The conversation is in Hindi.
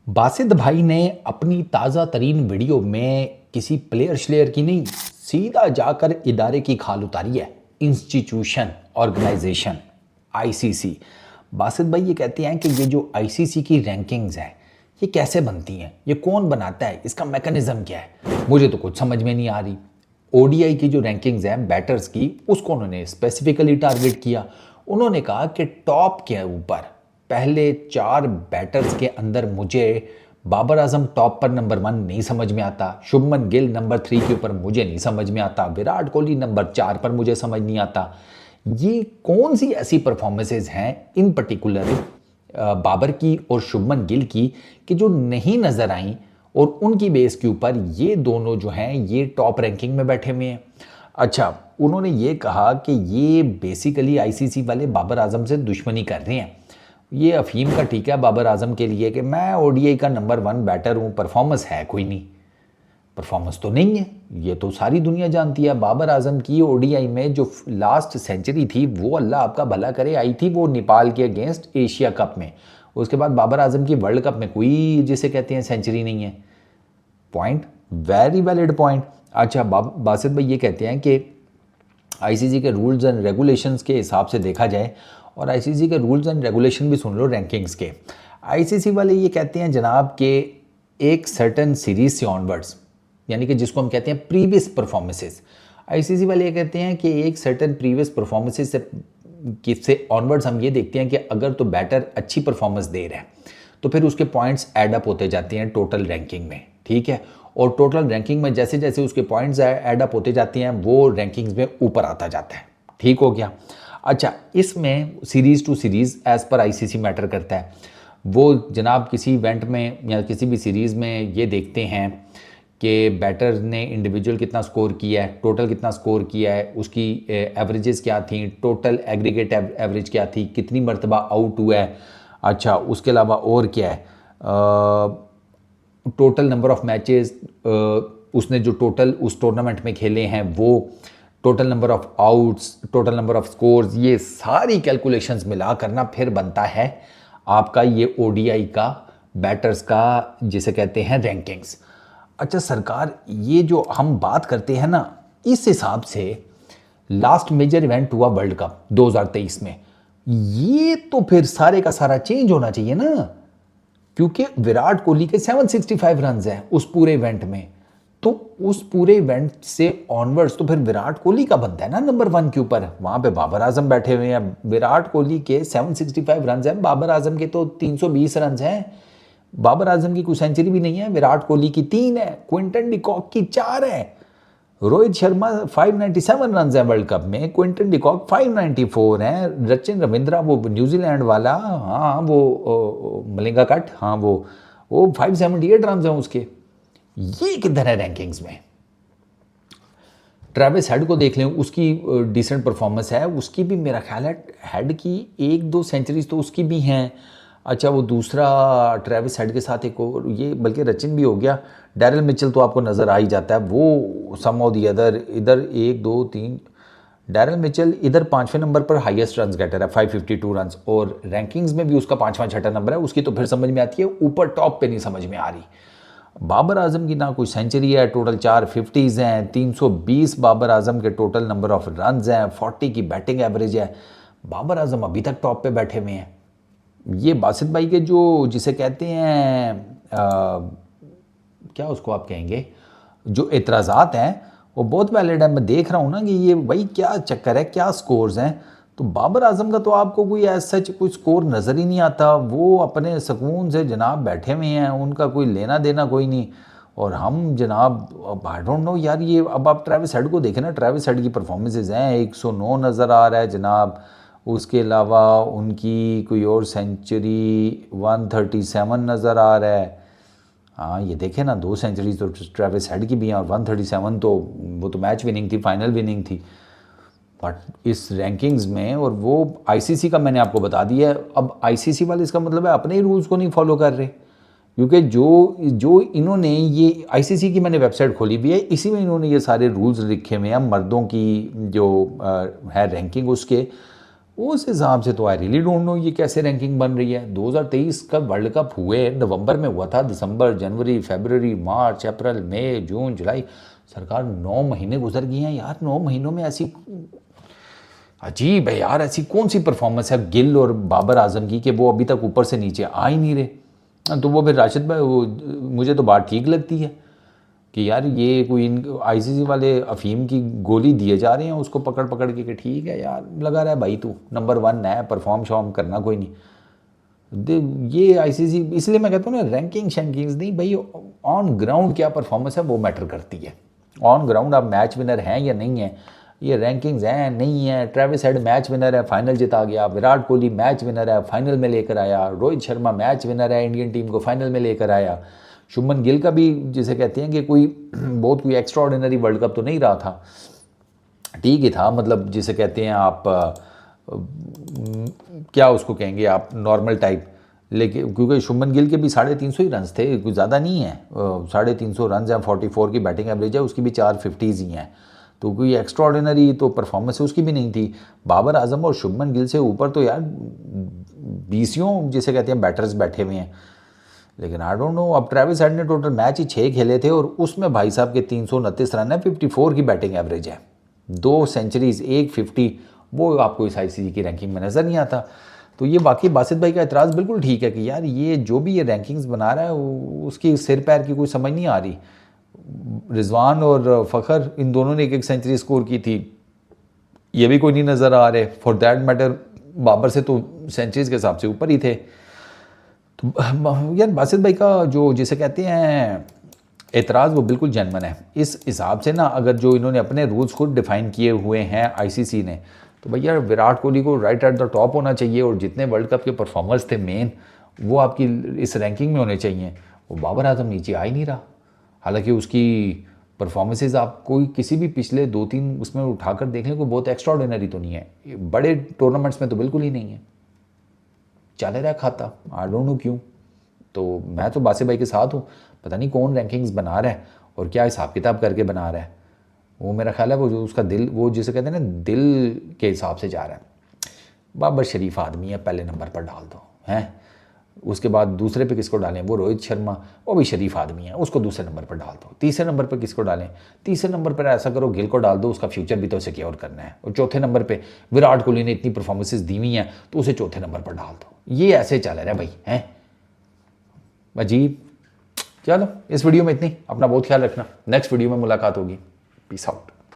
बासित भाई ने अपनी ताज़ा तरीन वीडियो में किसी प्लेयर श्लेयर की नहीं, सीधा जाकर इदारे की खाल उतारी है। Institution, organisation, ICC. बासित भाई ये कहते हैं कि ये जो आईसीसी की रैंकिंग्स हैं ये कैसे बनती हैं, ये कौन बनाता है, इसका मैकेनिज्म क्या है, मुझे तो कुछ समझ में नहीं आ रही। ओडीआई की जो रैंकिंग्स हैं बैटर्स की, उसको उन्होंने स्पेसिफिकली टारगेट किया। उन्होंने कहा कि टॉप के ऊपर पहले 4 बैटर्स के अंदर मुझे बाबर आजम टॉप पर नंबर 1 नहीं समझ में आता, शुभमन गिल नंबर 3 के ऊपर मुझे नहीं समझ में आता, विराट कोहली नंबर 4 पर मुझे समझ नहीं आता। ये कौन सी ऐसी परफॉर्मेंसेज हैं इन पर्टिकुलर बाबर की और शुभमन गिल की कि जो नहीं नजर आई, और उनकी बेस के ऊपर ये दोनों जो हैं ये टॉप रैंकिंग में बैठे हुए हैं। अच्छा, उन्होंने ये कहा कि ये बेसिकली आईसीसी वाले बाबर आजम से दुश्मनी कर रहे हैं। ये अफीम का टीका है बाबर आजम के लिए कि मैं ओडीआई का नंबर 1 बैटर हूँ, परफॉर्मेंस है कोई नहीं। परफॉर्मेंस तो नहीं है, ये तो सारी दुनिया जानती है। बाबर आजम की ओडीआई में जो लास्ट सेंचुरी थी वो अल्लाह आपका भला करे आई थी, वो नेपाल के अगेंस्ट एशिया कप में। उसके बाद बाबर आजम की वर्ल्ड कप में कोई जिसे कहते हैं सेंचुरी नहीं है। Point, very valid point. अच्छा, बासित भाई ये कहते हैं कि आईसीसी के रूल्स एंड रेगुलेशंस के हिसाब से देखा जाए, और आईसीसी के रूल्स एंड रेगुलेशन भी सुन लो रैंकिंग्स के। आईसीसी वाले ये कहते हैं जनाब कि एक सर्टन सीरीज से ऑनवर्ड्स, यानी कि जिसको हम कहते हैं प्रीवियस परफॉर्मेंसेस, आईसीसी वाले ये कहते हैं कि एक सर्टन प्रीवियस परफॉर्मेंसेस से ऑनवर्ड्स हम ये देखते हैं कि अगर तो बैटर अच्छी परफॉर्मेंस दे रहा है तो फिर उसके पॉइंट्स ऐड अप होते जाते हैं टोटल रैंकिंग में, ठीक है। और टोटल रैंकिंग में जैसे जैसे उसके पॉइंट्स ऐड अप होते जाते हैं वो रैंकिंग्स में ऊपर आता जाता है, ठीक हो गया। अच्छा, इसमें series to series as per ICC matter करता है। वो जनाब किसी इवेंट में या किसी भी सीरीज़ में ये देखते हैं कि बैटर ने इंडिविजुअल कितना स्कोर किया है, टोटल कितना स्कोर किया है, उसकी एवरेजेस क्या थी, टोटल एग्रीगेट एवरेज क्या थी, कितनी मरतबा आउट हुआ है। अच्छा, उसके अलावा और क्या है, टोटल नंबर ऑफ मैचेस उसने जो टोटल उस टूर्नामेंट में खेले हैं वो, total number of outs, total number of scores, ये सारी कैलकुलेशंस मिला करना फिर बनता है आपका ये ओडीआई का बैटर्स का जिसे कहते हैं रैंकिंग्स। अच्छा सरकार, ये जो हम बात करते हैं ना, इस हिसाब से लास्ट मेजर इवेंट हुआ वर्ल्ड कप 2023 में, ये तो फिर सारे का सारा चेंज होना चाहिए ना, क्योंकि विराट कोहली के 765 रन हैं उस पूरे इवेंट में। तो उस पूरे इवेंट से ऑनवर्ड्स तो फिर विराट कोहली का बनता है ना नंबर 1 के ऊपर। वहां पे बाबर आजम बैठे हुए हैं, विराट कोहली के 765 रन हैं, बाबर आजम के तो 320 रन हैं। बाबर आजम की कोई सेंचुरी भी नहीं है, विराट कोहली की 3 है, क्विंटन डिकॉक की 4 है, रोहित शर्मा 597 रन हैं वर्ल्ड कप में, क्विंटन डिकॉक 594 हैं, रचिन रविंद्रा वो न्यूजीलैंड वाला, हाँ वो मलिंगा कट, हाँ वो 578 रन हैं उसके। ये किधर है रैंकिंग्स में। ट्रेविस हेड को देख लें, उसकी डिसेंट परफॉर्मेंस है, उसकी भी मेरा ख्याल है हेड की 1-2 सेंचुरीज तो उसकी भी हैं। अच्छा, वो दूसरा ट्रेविस हेड के साथ एक और, ये बल्कि रचिन भी हो गया, डैरिल मिचेल तो आपको नज़र आ ही जाता है, वो सम ऑफ दी अदर, इधर 1-2-3, डैरिल मिचेल इधर 5वें नंबर पर हाईएस्ट रन गेटर है 552 रन, और रैंकिंग्स में भी उसका 5वां 6वां नंबर है, उसकी तो फिर समझ में आती है, ऊपर टॉप पे नहीं समझ में आ रही। बाबर आजम की ना कोई सेंचुरी है, टोटल 4 50s हैं, 320 बाबर आजम के टोटल नंबर ऑफ रन हैं, 40 की बैटिंग एवरेज है, बाबर आजम अभी तक टॉप पे बैठे हुए हैं। ये बासित भाई के जो जिसे कहते हैं क्या उसको आप कहेंगे, जो एतराज़ात हैं वो बहुत वैलिड है। मैं देख रहा हूँ ना कि ये भाई क्या चक्कर है, क्या स्कोर्स हैं। तो बाबर आजम का तो आपको कोई ऐसा सच कोई स्कोर नज़र ही नहीं आता, वो अपने सुकून से जनाब बैठे हुए हैं, उनका कोई लेना देना कोई नहीं। और हम जनाब आई डोंट नो यार, ये अब आप ट्रेविस हेड को देखें ना, ट्रेविस हेड की परफॉर्मेंसेज हैं, 109 नज़र आ रहा है जनाब, उसके अलावा उनकी कोई और सेंचुरी 137 नज़र आ रहा है। हाँ ये देखें ना, 2 सेंचुरीज तो ट्रेविस हेड की भी हैं, और 137 तो वो तो मैच विनिंग थी, फाइनल विनिंग थी। बट इस रैंकिंग्स में, और वो आईसीसी का मैंने आपको बता दिया है। अब आईसीसी वाले इसका मतलब है अपने ही रूल्स को नहीं फॉलो कर रहे, क्योंकि जो जो इन्होंने ये आईसीसी की मैंने वेबसाइट खोली भी है, इसी में इन्होंने ये सारे रूल्स लिखे हुए हैं मर्दों की जो है रैंकिंग उसके, उस हिसाब से तो आई रियली डोंट नो ये कैसे रैंकिंग बन रही है। 2023 का वर्ल्ड कप हुए नवंबर में हुआ था, दिसंबर, जनवरी, फरवरी, मार्च, अप्रैल, मई, जून, जुलाई, सरकार 9 महीने गुजर गए हैं यार। 9 महीनों में ऐसी अजीब है यार, ऐसी कौन सी परफॉर्मेंस है गिल और बाबर आजम की कि वो अभी तक ऊपर से नीचे आ ही नहीं रहे। तो वो फिर राशिद भाई, वो मुझे तो बात ठीक लगती है कि यार ये कोई आईसीसी वाले अफीम की गोली दिए जा रहे हैं उसको पकड़ पकड़ के कि ठीक है यार लगा रहा है भाई, तू नंबर 1 है, परफॉर्म शॉर्म करना कोई नहीं। ये आईसीसी, इसलिए मैं कहता हूँ ना, रैंकिंग शैंकिंग्स नहीं भाई, ऑन ग्राउंड क्या परफॉर्मेंस है वो मैटर करती है। ऑन ग्राउंड आप मैच विनर हैं या नहीं है, ये रैंकिंग्स हैं नहीं है। ट्रेविस हेड मैच विनर है, फाइनल जिता गया। विराट कोहली मैच विनर है, फाइनल में लेकर आया। रोहित शर्मा मैच विनर है, इंडियन टीम को फाइनल में लेकर आया। शुभमन गिल का भी जिसे कहते हैं कि कोई बहुत कोई एक्स्ट्रा ऑर्डिनरी वर्ल्ड कप तो नहीं रहा था, ठीक ही था, मतलब जिसे कहते हैं आप क्या उसको कहेंगे आप, नॉर्मल टाइप। लेकिन क्योंकि शुभमन गिल के भी 350 ही रन थे, कुछ ज़्यादा नहीं है। 350 रन हैं, 44 की बैटिंग एवरेज है, उसकी भी 4 50s ही हैं, तो कोई एक्स्ट्रा ऑर्डिनरी तो परफॉर्मेंस उसकी भी नहीं थी। बाबर आजम और शुभमन गिल से ऊपर तो यार 20 जिसे कहते हैं बैटर्स बैठे हुए हैं। लेकिन आई डोंट नो, अब ट्रेविस हेड ने टोटल मैच ही 6 खेले थे और उसमें भाई साहब के 329 रन है, 54 की बैटिंग एवरेज है, 2 सेंचुरीज, 1 50, वो आपको इस आईसीसी की रैंकिंग में नज़र नहीं आता। तो ये बाकी बासित भाई का एतराज़ बिल्कुल ठीक है कि यार ये जो भी ये रैंकिंग्स बना रहा है उसकी सिर पैर की कोई समझ नहीं आ रही। रिजवान और फ़खर इन दोनों ने 1 सेंचुरी स्कोर की थी, ये भी कोई नहीं नज़र आ रहे। फॉर दैट मैटर बाबर से तो सेंचुरीज के हिसाब से ऊपर ही थे। तो यार बासित भाई का जो जिसे कहते हैं एतराज़ वो बिल्कुल जेन्युइन है। इस हिसाब से ना, अगर जो इन्होंने अपने रूल्स खुद डिफ़ाइन किए हुए हैं आईसीसी ने, तो भैया विराट कोहली को राइट एट द टॉप होना चाहिए और जितने वर्ल्ड कप के परफॉर्मर्स थे मेन, वो आपकी इस रैंकिंग में होने चाहिए। वो बाबर आजम नीचे आ ही नहीं रहा, हालांकि उसकी परफॉर्मेंसेस आप कोई किसी भी पिछले 2-3 उसमें उठाकर देख लें, कोई बहुत एक्स्ट्रा ऑर्डिनरी तो नहीं है, बड़े टूर्नामेंट्स में तो बिल्कुल ही नहीं है, चल रहा है खाता, आई डोंट नो क्यों। तो मैं तो बासित भाई के साथ हूँ, पता नहीं कौन रैंकिंग्स बना रहा है और क्या हिसाब किताब करके बना रहा है। वो मेरा ख्याल है वो जो उसका दिल, वो जिसे कहते हैं ना दिल के हिसाब से जा रहा है। बाबर शरीफ आदमी है, पहले नंबर पर डाल दो हैं, उसके बाद दूसरे पे किसको डालें, वो रोहित शर्मा, वो भी शरीफ आदमी है, उसको दूसरे नंबर पर डाल दो। तीसरे नंबर पर किसको डालें, तीसरे नंबर पर ऐसा करो गिल को डाल दो, उसका फ्यूचर भी तो सिक्योर करना है। और चौथे नंबर पर विराट कोहली ने इतनी परफॉर्मेंसेज दी हुई हैं तो उसे चौथे नंबर पर डाल दो। ये ऐसे चल रहा है भाई, हैं अजीब। चलो इस वीडियो में इतनी, अपना बहुत ख्याल रखना, नेक्स्ट वीडियो में मुलाकात होगी, पीस आउट।